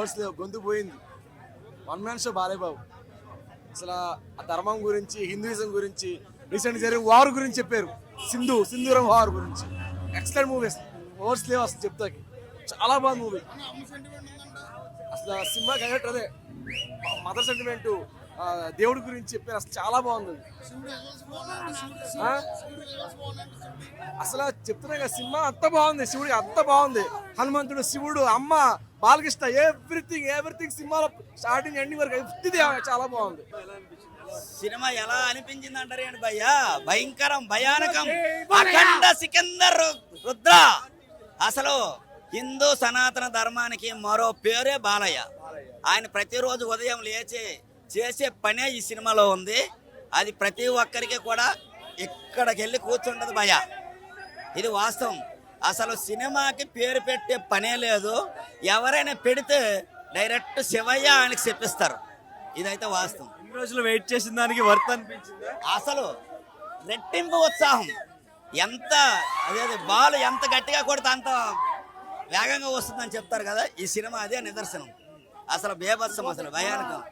Words లేవు, గొంతు పోయింది. One man show Balayya Babu. అసలు ఆ ధర్మం గురించి, హిందూయిజం గురించి, రీసెంట్ జరిగిన వార్ గురించి చెప్పారు. సింధూరం వార్ గురించి. ఎక్సలెంట్ మూవీస్, వర్డ్స్ లేవు అసలు చెప్తాకి. చాలా బాగుంది మూవీ. అసలు సినిమా కనెక్ట్ అదే మదర్ సెంటిమెంట్, దేవుడి గురించి చెప్పారు. అసలు చాలా బాగుంది. అసలు చెప్తున్నా కదా, సినిమా అంత బాగుంది. శివుడికి అంత బాగుంది. హనుమంతుడు, శివుడు, అమ్మ, బాలకృష్ణ, ఎవ్రీథింగ్ సినిమాలో స్టార్టింగ్ ఎండింగ్ వరకు ఎవ్రీథింగ్ చాలా బాగుంది. సినిమా ఎలా అనిపించింది అంటారు ఏంటి భయ్యా? భయంకరం, భయానకం, అఖండ సికందర్ రుద్ర. అసలు హిందూ సనాతన ధర్మానికి మరో పేరే బాలయ్య. ఆయన ప్రతిరోజు ఉదయం లేచి చేసే పనే ఈ సినిమాలో ఉంది. అది ప్రతి ఒక్కరికి కూడా ఇక్కడికి వెళ్ళి కూర్చుంటది భయ. ఇది వాస్తవం. అసలు సినిమాకి పేరు పెట్టే పనే లేదు. ఎవరైనా పెడితే డైరెక్ట్ శివయ్య ఆయనకి చెప్పిస్తారు. ఇదైతే వాస్తవం. ఇన్ని రోజులు వెయిట్ చేసిన దానికి వర్త్ అనిపించింది. అసలు రెట్టింపు ఉత్సాహం. ఎంత అదే బాల్ ఎంత గట్టిగా కొడితే అంత వేగంగా వస్తుందని చెప్తారు కదా, ఈ సినిమా అదే నిదర్శనం. అసలు బేభత్సం, అసలు భయానకం.